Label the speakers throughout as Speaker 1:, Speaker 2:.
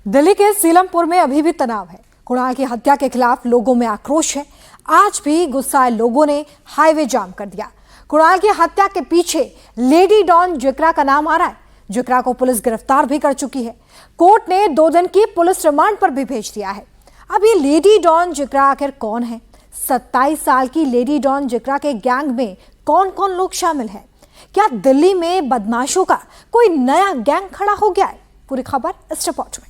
Speaker 1: दिल्ली के सीलमपुर में अभी भी तनाव है। कुणाल की हत्या के खिलाफ लोगों में आक्रोश है। आज भी गुस्साए लोगों ने हाईवे जाम कर दिया। कुणाल की हत्या के पीछे लेडी डॉन जिक्रा का नाम आ रहा है। जिक्रा को पुलिस गिरफ्तार भी कर चुकी है। कोर्ट ने 2 दिन की पुलिस रिमांड पर भी भेज दिया है। अब ये लेडी डॉन जिक्रा आखिर कौन है? 27 साल की लेडी डॉन जिक्रा के गैंग में कौन कौन लोग शामिल हैं? क्या दिल्ली में बदमाशों का कोई नया गैंग खड़ा हो गया है? पूरी खबर इस रिपोर्ट में।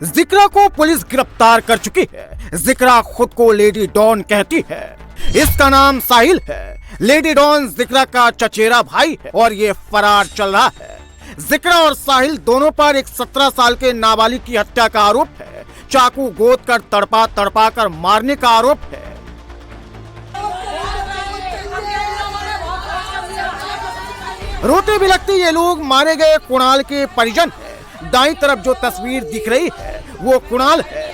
Speaker 2: जिक्रा को पुलिस गिरफ्तार कर चुकी है। जिक्रा खुद को लेडी डॉन कहती है। इसका नाम साहिल है। लेडी डॉन जिक्रा का चचेरा भाई है और ये फरार चल रहा है। जिक्रा और साहिल दोनों पर एक 17 साल के नाबालिग की हत्या का आरोप है। चाकू गोद कर तड़पा कर मारने का आरोप है। रोते बिलखते ये लोग मारे गए कुणाल के परिजन हैं। दाईं तरफ जो तस्वीर दिख रही है वो कुणाल है।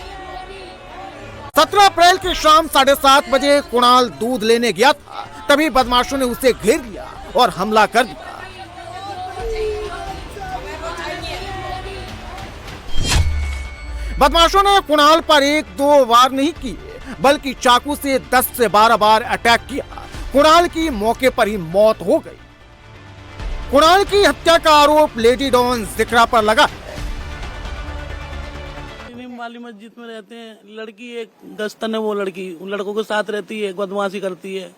Speaker 2: 17 अप्रैल की शाम 7:30 बजे कुणाल दूध लेने गया था, तभी बदमाशों ने उसे घेर लिया और हमला कर दिया। बदमाशों ने कुणाल पर 1-2 वार नहीं किए, बल्कि चाकू से 10 से 12 बार अटैक किया। कुणाल की मौके पर ही मौत हो गई। कुणाल की हत्या का आरोप लेडी डॉन जिक्रा पर लगा है।
Speaker 3: वाली मस्जिद में रहते हैं, लड़की एक गस्तन है, वो लड़की उन लड़कों के साथ रहती है, बदमाशी करती है।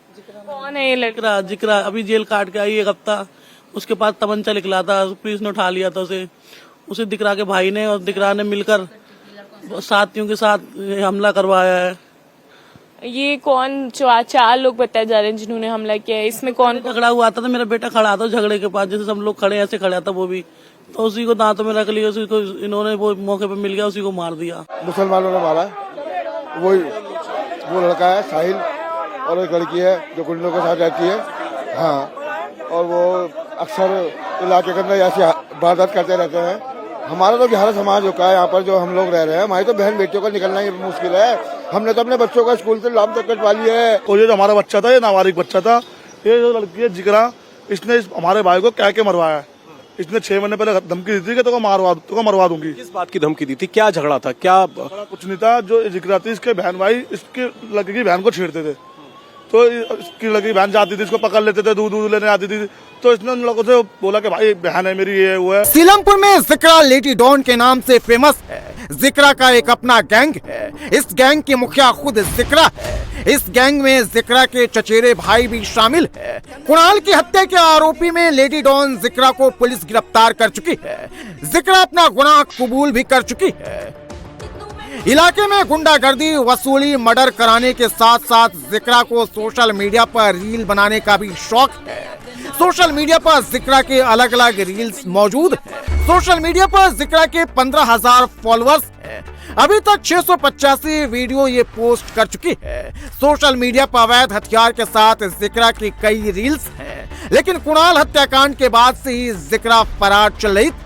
Speaker 4: कौन है ये लड़का?
Speaker 3: जिक्रा अभी जेल काट के आई 1 हफ्ता। उसके पास तमंचा निकला था, पुलिस ने उठा लिया था उसे दिकरा के भाई ने और दिकरा ने मिलकर साथियों के साथ हमला करवाया है।
Speaker 4: ये कौन 4 लोग बताए जा रहे हैं जिन्होंने हमला किया है? इसमें कौन
Speaker 3: झगड़ा हुआ था? मेरा बेटा खड़ा था झगड़े के पास, जैसे सब लोग खड़े ऐसे खड़ा था वो भी, तो उसी को दांतों में रख लिया। उसी को इन्होंने वो मौके पे मिल गया, उसी को मार दिया।
Speaker 5: मुसलमानों ने मारा। वो लड़का है साहिल और एक लड़की है जो गुंडों के साथ रहती है। हाँ, और वो अक्सर इलाके के अंदर ऐसी वारदात करते रहते हैं। हमारा तो बिहार समाज हो का है, यहाँ पर जो हम लोग रह रहे हैं, हमारी तो बहन बेटियों का निकलना ही मुश्किल है। हमने तो अपने बच्चों का स्कूल से लाभ तक पाली है।
Speaker 6: और ये जो हमारा बच्चा था, ये नाबालिग बच्चा था, ये जो लड़की है जिक्रा, इसने हमारे भाई को क्या मरवाया। इसने 6 महीने पहले धमकी दी थी कि तो मरवा दूंगी।
Speaker 7: किस बात की धमकी दी थी? क्या झगड़ा था? क्या
Speaker 6: कुछ नहीं था। जो जिक्रा थी, इसके बहन भाई इसकी लड़की की बहन को छेड़ते थे, तो इसकी लड़की बहन जाती थी, इसको पकड़ लेते थे, दूध लेने आती थी, तो इसने उन लोगों से बोला कि भाई बहन है मेरी, ये वो है।
Speaker 2: सीलमपुर में जिक्रा लेडी डॉन के नाम से फेमस है। जिक्रा का एक अपना गैंग है। इस गैंग के मुखिया खुद जिक्रा है। इस गैंग में जिक्रा के चचेरे भाई भी शामिल है। कुणाल की हत्या के आरोपी में लेडी डॉन जिक्रा को पुलिस गिरफ्तार कर चुकी है। जिक्रा अपना गुनाह कबूल भी कर चुकी है। इलाके में गुंडागर्दी, वसूली, मर्डर कराने के साथ साथ जिक्रा को सोशल मीडिया पर रील बनाने का भी शौक है। सोशल मीडिया पर जिक्रा के अलग अलग रील्स मौजूद हैं। सोशल मीडिया पर जिक्रा के 15,000 फॉलोअर्स हैं। अभी तक 685 वीडियो ये पोस्ट कर चुकी है। सोशल मीडिया पर अवैध हथियार के साथ जिक्रा की कई रील्स हैं, लेकिन कुणाल हत्याकांड के बाद से ही जिक्रा फरार चल रही थी।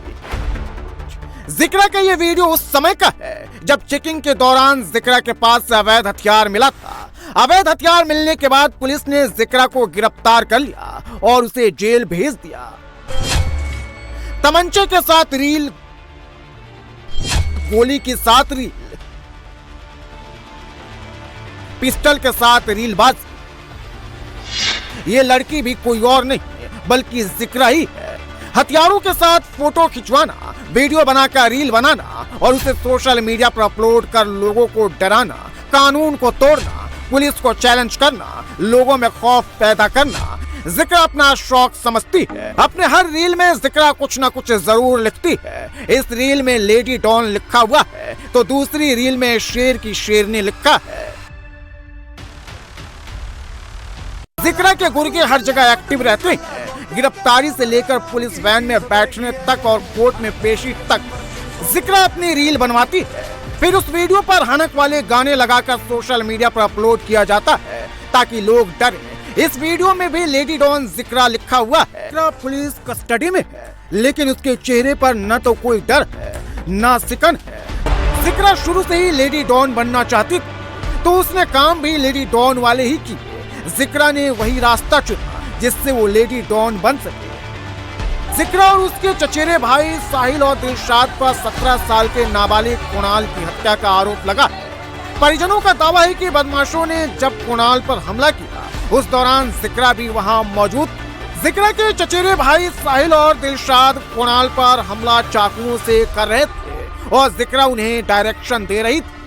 Speaker 2: जिक्रा का ये वीडियो उस समय का है जब चेकिंग के दौरान जिक्रा के पास से अवैध हथियार मिला था। अवैध हथियार मिलने के बाद पुलिस ने जिक्रा को गिरफ्तार कर लिया और उसे जेल भेज दिया। तमंचे के साथ रील, गोली के साथ रील, पिस्टल के साथ रीलबाज। ये लड़की भी कोई और नहीं बल्कि जिक्रा ही है। हथियारों के साथ फोटो खिंचवाना, वीडियो बनाकर रील बनाना और उसे सोशल मीडिया पर अपलोड कर लोगों को डराना, कानून को तोड़ना, पुलिस को चैलेंज करना, लोगों में खौफ पैदा करना जिक्रा अपना शौक समझती है। अपने हर रील में जिक्रा कुछ न कुछ जरूर लिखती है। इस रील में लेडी डॉन लिखा हुआ है तो दूसरी रील में शेर की शेरनी लिखा है। जिक्रा के गुर्गे हर जगह एक्टिव रहते हैं। गिरफ्तारी से लेकर पुलिस वैन में बैठने तक और कोर्ट में पेशी तक जिक्रा अपनी रील बनवाती है। फिर उस वीडियो पर हनक वाले गाने लगाकर सोशल मीडिया पर अपलोड किया जाता है ताकि लोग डरें। इस वीडियो में भी लेडी डॉन जिक्रा लिखा हुआ है। जिक्रा पुलिस कस्टडी में है, लेकिन उसके चेहरे पर न तो कोई डर है न सिकन है। जिक्रा शुरू से ही लेडी डॉन बनना चाहती थी, तो उसने काम भी लेडी डॉन वाले ही किए। जिक्रा ने वही रास्ता चुना जिससे वो लेडी डॉन बन सके। जिक्रा और उसके चचेरे भाई साहिल और दिलशाद पर 17 साल के नाबालिग कुणाल की हत्या का आरोप लगा। परिजनों का दावा है कि बदमाशों ने जब कुणाल पर हमला किया उस दौरान जिक्रा भी वहां मौजूद। जिक्रा के चचेरे भाई साहिल और दिलशाद कुणाल पर हमला चाकुओं से कर रहे थे और जिक्रा उन्हें डायरेक्शन दे रही थी।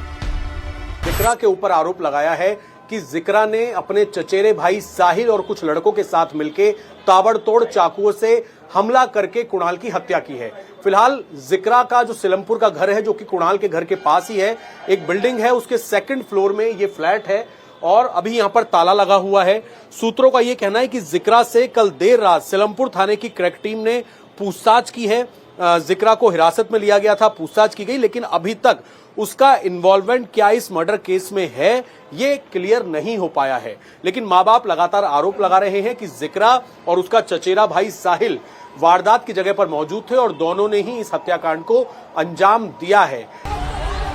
Speaker 7: जिक्रा के ऊपर आरोप लगाया है कि जिक्रा ने अपने चचेरे भाई साहिल और कुछ लड़कों के साथ मिलकर ताबड़तोड़ चाकुओं से हमला करके कुणाल की हत्या की है। फिलहाल जिक्रा का जो सिलमपुर का घर है, जो कि कुणाल के घर के पास ही है, एक बिल्डिंग है, उसके 2nd फ्लोर में ये फ्लैट है और अभी यहां पर ताला लगा हुआ है। सूत्रों का यह कहना है कि जिक्रा से कल देर रात सिलमपुर थाने की क्रैक टीम ने पूछताछ की है। जिक्रा को हिरासत में लिया गया था, पूछताछ की गई, लेकिन अभी तक उसका इन्वॉल्वमेंट क्या इस मर्डर केस में है ये क्लियर नहीं हो पाया है। लेकिन मां बाप लगातार आरोप लगा रहे हैं कि जिक्रा और उसका चचेरा भाई साहिल वारदात की जगह पर मौजूद थे और दोनों ने ही इस हत्याकांड को अंजाम दिया है।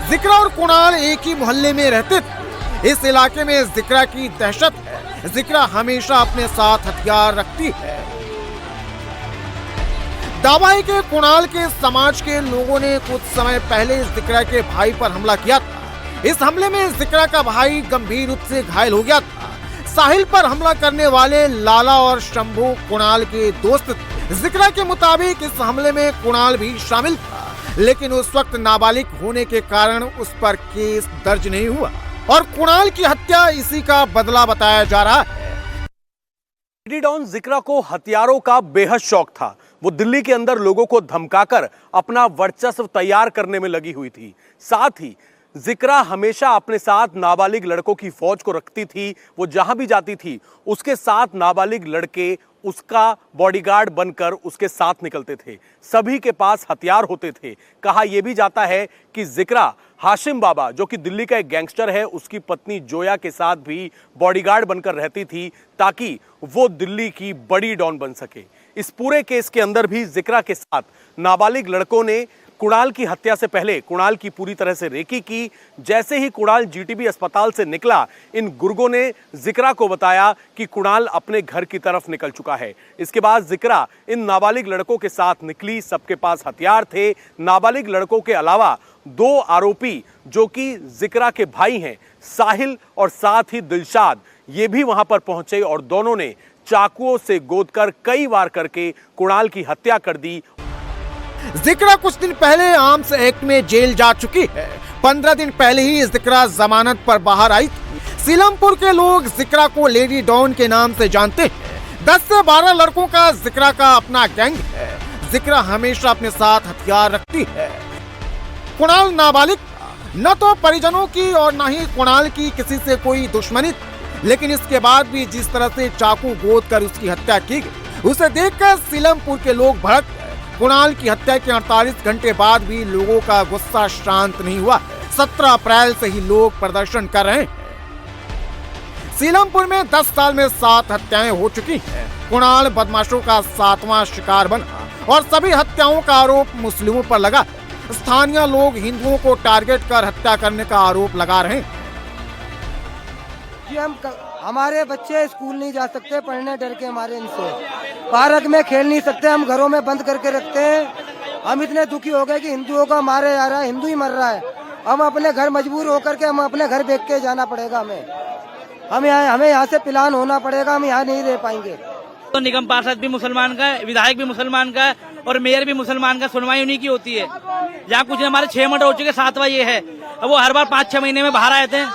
Speaker 2: जिक्रा और कुणाल एक ही मोहल्ले में रहते थे। इस इलाके में जिक्रा की दहशत है। जिक्रा हमेशा अपने साथ हथियार रखती है। दावा है कि कुणाल के समाज के लोगों ने कुछ समय पहले जिक्रा के भाई पर हमला किया था। इस हमले में जिक्रा का भाई गंभीर रूप से घायल हो गया था। साहिल पर हमला करने वाले लाला और शंभू कुणाल के दोस्त थे। जिक्रा के मुताबिक इस हमले में कुणाल भी शामिल था, लेकिन उस वक्त नाबालिग होने के कारण उस पर केस दर्ज नहीं हुआ और कुणाल की हत्या इसी का बदला बताया जा रहा है।
Speaker 7: लेडी डॉन जिक्रा को हथियारों का बेहद शौक था। वो दिल्ली के अंदर लोगों को धमकाकर अपना वर्चस्व तैयार करने में लगी हुई थी। साथ ही जिक्रा हमेशा अपने साथ नाबालिग लड़कों की फौज को रखती थी। वो जहां भी जाती थी उसके साथ नाबालिग लड़के उसका बॉडीगार्ड बनकर उसके साथ निकलते थे। सभी के पास हथियार होते थे। कहा यह भी जाता है कि जिक्रा हाशिम बाबा, जो कि दिल्ली का एक गैंगस्टर है, उसकी पत्नी जोया के साथ भी बॉडीगार्ड बनकर रहती थी ताकि वो दिल्ली की बड़ी डॉन बन सके। इस पूरे केस के अंदर भी जिक्रा के साथ नाबालिग लड़कों ने कुणाल की हत्या से पहले कुणाल की पूरी तरह से रेकी की। जैसे ही कुणाल जीटीबी अस्पताल से निकला, इन गुर्गों ने जिक्रा को बताया कि कुणाल अपने घर की तरफ निकल चुका है। इसके बाद जिक्रा इन नाबालिग लड़कों के साथ निकली। सबके पास हथियार थे। नाबालिग लड़कों के अलावा 2 आरोपी जो कि जिक्रा के भाई हैं, साहिल और साथ ही दिलशाद, ये भी वहां पर पहुंचे और दोनों ने चाकुओं से गोदकर कई वार करके कुणाल की हत्या कर दी।
Speaker 2: जिक्रा कुछ दिन पहले आर्म्स एक्ट में जेल जा चुकी है। 15 दिन पहले ही जिक्रा जमानत पर बाहर आई थी। सीलमपुर के लोग जिक्रा को लेडी डॉन के नाम से जानते हैं। 10 से 12 लड़कों का जिक्रा का अपना गैंग है। जिक्रा हमेशा अपने साथ हथियार रखती है। कुणाल नाबालिग, न तो परिजनों की और न ही कुणाल की किसी से कोई दुश्मनी, लेकिन इसके बाद भी जिस तरह से चाकू गोद कर उसकी हत्या की गई, उसे देखकर सीलमपुर के लोग भड़क गए। कुणाल की हत्या के 48 घंटे बाद भी लोगों का गुस्सा शांत नहीं हुआ। 17 अप्रैल से ही लोग प्रदर्शन कर रहे हैं। सीलमपुर में 10 साल में 7 हत्याएं हो चुकी हैं। कुणाल बदमाशों का 7वां शिकार बना और सभी हत्याओं का आरोप मुस्लिमों पर लगा। स्थानीय लोग हिंदुओं को टारगेट कर हत्या करने का आरोप लगा रहे हैं।
Speaker 8: जी हमारे बच्चे स्कूल नहीं जा सकते पढ़ने डर के हमारे इनसे, पार्क में खेल नहीं सकते, हम घरों में बंद करके रखते हैं। हम इतने दुखी हो गए कि हिंदुओं का मारे जा रहा है, हिंदू ही मर रहा है। हम अपने घर मजबूर होकर के हम अपने घर बेच के जाना पड़ेगा। हमें यहाँ से पिलान होना पड़ेगा। हम यहाँ नहीं रह पाएंगे।
Speaker 3: तो निगम पार्षद भी मुसलमान का है, विधायक भी मुसलमान का है और मेयर भी मुसलमान का। सुनवाई उन्हीं की होती है। जहाँ कुछ हमारे 6 मर्डर हो चुके, 7वां ये है। अब वो हर बार 5-6 महीने में बाहर आए थे।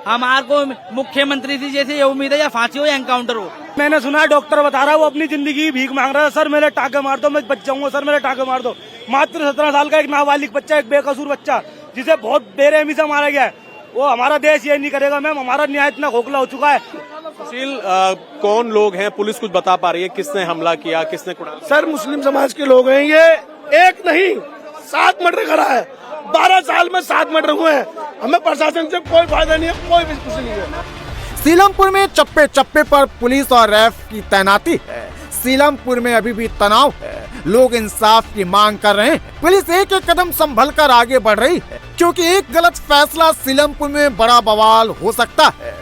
Speaker 3: हमारे को मुख्यमंत्री जी जैसे ये उम्मीद है या फांसी हो या एनकाउंटर हो।
Speaker 9: मैंने सुना है डॉक्टर बता रहा है वो अपनी जिंदगी भीख मांग रहा है। सर मेरे टाके मार दो, मैं बच जाऊंगा, सर मेरे टाके मार दो। मात्र 17 साल का एक नाबालिग बच्चा, एक बेकसूर बच्चा जिसे बहुत बेरहमी से मारा गया है, वो हमारा देश ये नहीं करेगा मैम। हमारा न्याय इतना खोखला हो चुका है।
Speaker 7: सुशील, कौन लोग हैं? पुलिस कुछ बता पा रही है किसने हमला किया, किसने कुणाल?
Speaker 6: सर मुस्लिम समाज के लोग हैं। ये एक नहीं 7 मर्डर करा है। 12 साल में 7 मर्डर हुए हैं। हमें प्रशासन से कोई फायदा नहीं है, कोई कुछ नहीं है।
Speaker 2: सीलमपुर में चप्पे चप्पे पर पुलिस और रैफ की तैनाती है। सीलमपुर में अभी भी तनाव है। लोग इंसाफ की मांग कर रहे हैं। पुलिस एक एक कदम संभल कर आगे बढ़ रही है, क्योंकि एक गलत फैसला सीलमपुर में बड़ा बवाल हो सकता है।